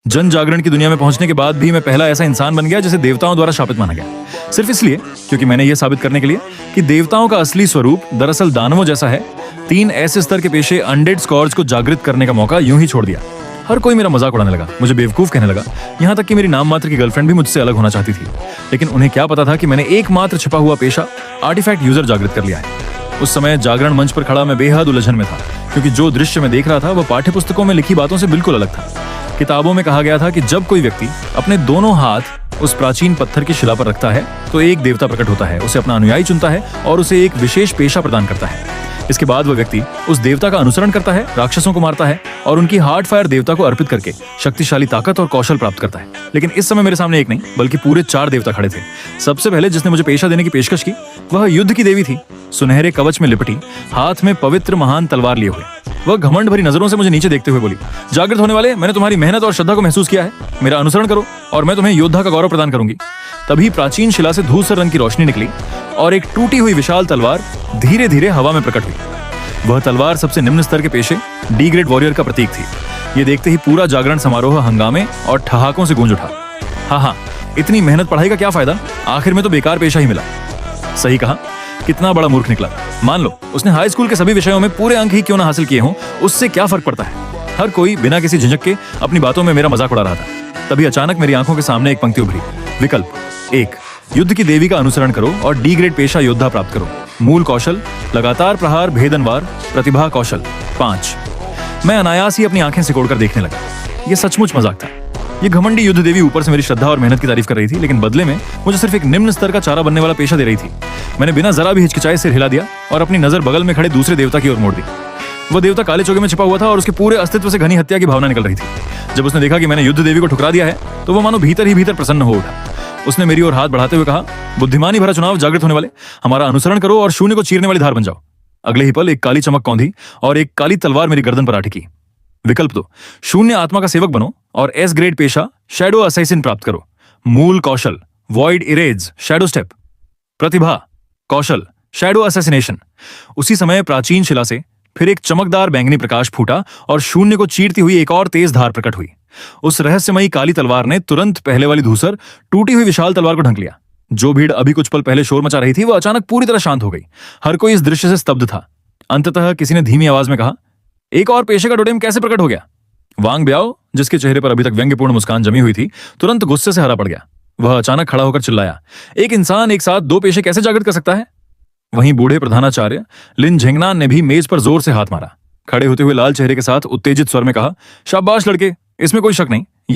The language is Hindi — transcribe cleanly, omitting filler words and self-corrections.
जन जागरण की दुनिया में पहुंचने के बाद भी मैं पहला ऐसा इंसान बन गया जिसे देवताओं द्वारा शापित माना गया, सिर्फ इसलिए क्योंकि मैंने यह साबित करने के लिए कि देवताओं का असली स्वरूप दरअसल दानवों जैसा है। 3 ऐसे स्तर के पेशे अनडेड स्कॉर्स को जागृत करने का मौका यूं ही छोड़ दिया। हर कोई मेरा मजाक उड़ाने लगा, मुझे बेवकूफ कहने लगा, यहाँ तक कि मेरी नाम मात्र की गर्लफ्रेंड भी मुझसे अलग होना चाहती थी। लेकिन उन्हें क्या पता था कि मैंने एकमात्र छिपा हुआ पेशा आर्टिफैक्ट यूजर जागृत कर लिया है। उस समय जागरण मंच पर खड़ा मैं बेहद उलझन में था, क्योंकि जो दृश्य मैं देख रहा था वह पाठ्य पुस्तकों में लिखी बातों से बिल्कुल अलग था। किताबों में कहा गया था कि जब कोई व्यक्ति अपने दोनों हाथ उस प्राचीन पत्थर की शिला पर रखता है तो एक देवता प्रकट होता है, उसे अपना अनुयायी चुनता है और उसे एक विशेष पेशा प्रदान करता है। इसके बाद वह व्यक्ति उस देवता का अनुसरण करता है, राक्षसों को मारता है और उनकी हार्ट फायर देवता को अर्पित करके शक्तिशाली ताकत और कौशल प्राप्त करता है। लेकिन इस समय मेरे सामने एक नहीं बल्कि पूरे 4 देवता खड़े थे। सबसे पहले जिसने मुझे पेशा देने की पेशकश की वह युद्ध की देवी थी, सुनहरे कवच में लिपटी, हाथ में पवित्र महान तलवार लिए हुए। वह घमंड भरी नजरों से मुझे नीचे देखते हुए बोली, जागृत होने वाले, मैंने तुम्हारी मेहनत और श्रद्धा को महसूस किया है। मेरा अनुसरण करो और मैं तुम्हें योद्धा का गौरव प्रदान करूंगी। तभी प्राचीन शिला से धूसर रंग की रोशनी निकली और एक टूटी हुई विशाल तलवार धीरे धीरे हवा में प्रकट हुई। वह तलवार सबसे निम्न स्तर के पेशे डी ग्रेड वॉरियर का प्रतीक थी। ये देखते ही पूरा जागरण समारोह हंगामे और ठहाकों से गूंज उठा। हाँ, इतनी मेहनत पढ़ाई का क्या फायदा, आखिर में तो बेकार पेशा ही मिला। सही कहा, कितना बड़ा मूर्ख निकला। मान लो उसने हाई स्कूल के सभी विषयों में पूरे अंक ही क्यों ना हासिल किए हों, उससे क्या फर्क पड़ता है। हर कोई बिना किसी झिझक के अपनी बातों में मेरा मजाक उड़ा रहा था। तभी अचानक मेरी आंखों के सामने एक पंक्ति उभरी, विकल्प 1, युद्ध की देवी का अनुसरण करो और डी ग्रेड पेशा योद्धा प्राप्त करो। मूल कौशल, लगातार प्रहार, भेदनवार, प्रतिभा कौशल 5। मैं अनायास ही अपनी आंखें सिकोड़कर देखने लगा। यह सचमुच मजाक था। ये घमंडी युद्ध देवी ऊपर से मेरी श्रद्धा और मेहनत की तारीफ कर रही थी, लेकिन बदले में मुझे सिर्फ एक निम्न स्तर का चारा बनने वाला पेशा दे रही थी। मैंने बिना जरा भी हिचकिचाए सिर हिला दिया और अपनी नजर बगल में खड़े दूसरे देवता की ओर मोड़ दी। वह देवता काले चोगे में छिपा हुआ था और उसके पूरे अस्तित्व से घनी हत्या की भावना निकल रही थी। जब उसने देखा कि मैंने युद्ध देवी को ठुकरा दिया है तो वह मानो भीतर ही भीतर प्रसन्न हो उठा। उसने मेरी ओर हाथ बढ़ाते हुए कहा, बुद्धिमानी भरा चुनाव, जागृत होने वाले, हमारा अनुसरण करो और शून्य को चीरने वाली धार बन जाओ। अगले ही पल एक काली चमक कौंधी और एक काली तलवार मेरी गर्दन पर आ टिकी। विकल्प 2, शून्य आत्मा का सेवक बनो और एस ग्रेड पेशा शैडो असैसिन प्राप्त करो। मूल कौशल, वॉइड इरेज, शैडो स्टेप। प्रतिभा कौशल, शैडो असैसिनेशन। उसी समय प्राचीन शिला से फिर एक चमकदार बैंगनी प्रकाश फूटा और शून्य को चीरती हुई एक और तेज धार प्रकट हुई। उस रहस्यमयी काली तलवार ने तुरंत पहले वाली धूसर टूटी हुई विशाल तलवार को ढंक लिया। जो भीड़ अभी कुछ पल पहले शोर मचा रही थी वह अचानक पूरी तरह शांत हो गई। हर कोई इस दृश्य से स्तब्ध था। अंततः किसी ने धीमी आवाज में कहा, एक और पेशे का टोटेम कैसे प्रकट हो गया? वांग ब्याओ, जिसके चेहरे पर अभी तक व्यंग्यपूर्ण मुस्कान जमी हुई थी, तुरंत गुस्से से हरा पड़ गया। वह अचानक खड़ा होकर चिल्लाया, एक इंसान एक साथ 2 पेशे कैसे जागृत कर सकता है? वहीं बूढ़े प्रधानाचार्य लिन झेंगनान ने भी मेज पर जोर से हाथ मारा। खड़े होते हुए लाल चेहरे के साथ उत्तेजित स्वर में कहा, शाबाश लड़के, इसमें कोई शक नहीं,